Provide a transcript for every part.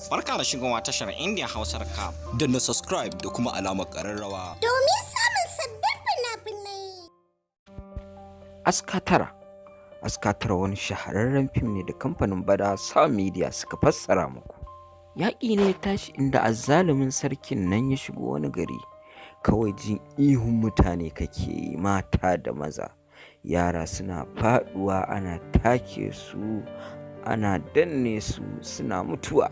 Barka da shigowa tashar India Hausa recap. Da na subscribe da kuma alamar ƙararrawa. Domin samun sabbin fina-finai. Aska tara wani shahararren fim ne da kamfanin badawa media suka fassara muku. Yaƙi ne ya tashi inda azzalumin sarkin nan ya shigo wani gari. Kawai jin ihun mutane kake yi, mata da maza. Yara suna faɗuwa, ana take su, ana danne su, suna mutuwa.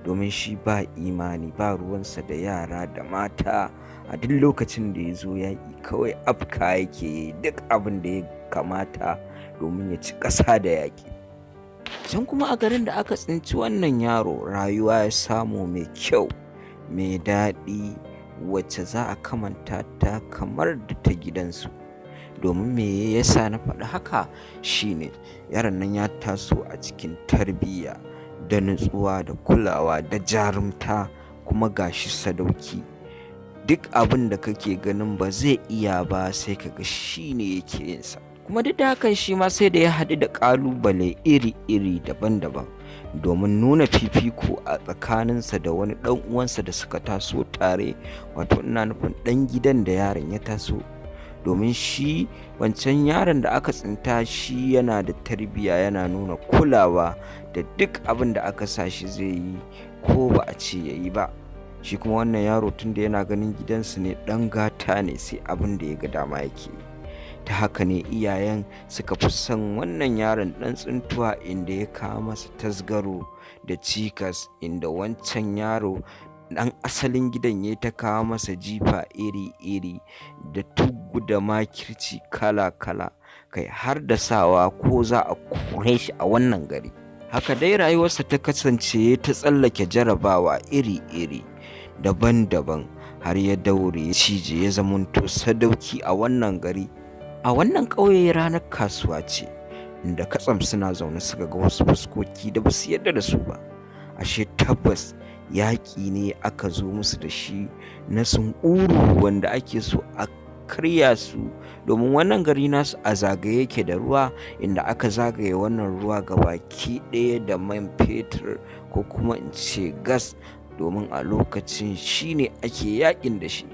Domin shi ba imani, ba ruwansa da yara da mata. A duk lokacin da ya zo yaƙi kawai afka yake yi duk abin da ya kamata domin ya ci ƙasa da yaƙi. Can kuma a garin da aka tsinci wannan yaro, rayuwa ya samu mai kyau, mai daɗi, wacce za a kamanta ta kamar da ta gidansu. Domin me yasa na faɗi haka shine yaron nan ya taso a cikin tarbiyya da nutsuwa da kulawa da jarumta, kuma gashi sadauki. Duk abin da kake ganin ba zai iya ba sai kaga shi ne yake yinsa. Kuma duk da hakan shi ma sai da ya haɗu da ƙalubale iri-iri daban-daban domin nuna fifiko a tsakaninsa da wani ɗan uwansa da suka taso tare, wato ina nufin ɗan gidan da yaron ya taso. Domin shi wancan yaron da aka tsinta shi yana da tarbiyya, yana nuna kulawa da duk abin da aka sa shi zai yi ko ba a ce ya yi ba. Shi kuma wannan yaro tun da yana ganin gidansu ne, ɗan gata ne, sai abin da ya ga dama yake. Ta haka ne iyayen suka fi son wannan yaron ɗan tsintuwa, inda ya kawo masa tasgaro da cikas, inda wancan yaro ɗan asalin gidan ya ta kawo masa jifa iri-iri da tuggu da makirci kala-kala, kai har da sawa ko za a kore shi a wannan gari. Haka dai rayuwarsa ta kasance ta tsallake jarabawa iri-iri daban-daban, har ya daure ya cije ya zamanto sadauki a wannan gari. A wannan ƙauye ranar kasuwa ce, inda katsam suna zaune suka ga wasu fuskoki da ba su yarda da su ba. Ashe tabbas yaƙi ne aka zo musu da shi na sunkuru, wanda ake so a karya su, domin wannan gari nasu a zagaye yake da ruwa, inda aka zagaye wannan ruwa gabaki ɗaya da man fetur ko kuma in ce gas, domin a lokacin shi ne ake yaƙin da shi.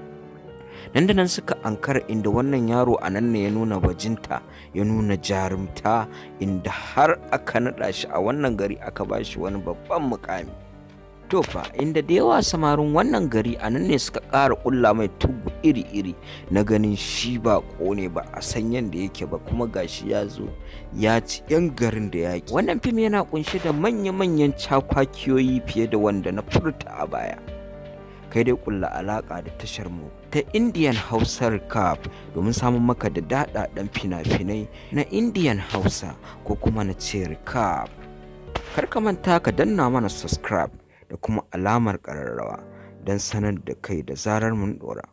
Nan da nan suka ankara, inda wannan yaro a nan ne ya nuna bajinta, ya nuna jarumta, inda har aka naɗa shi a wannan gari, aka ba shi wani babban mukami. To fa inda da yawa samarin wannan gari a nan ne suka ƙara ƙulla mai tugu iri-iri na ganin shi ba ne ba a san yadda yake ba, kuma gashi ya zo ya ci 'yan garin da yaƙi. Wannan fim yana ƙunshe da manya-manyan cakwakiyoyi fiye da wanda na furta a baya. Kai dai ƙulla alaƙa da tashar mu ta Indian Hausa recap domin samun maka da daɗaɗɗen fina-finai na Indian Hausa, ko kuma na ce recap. Kar ka manta ka danna mana subscribe da kuma alamar ƙararrawa don sanar da kai da zarar mun ɗora.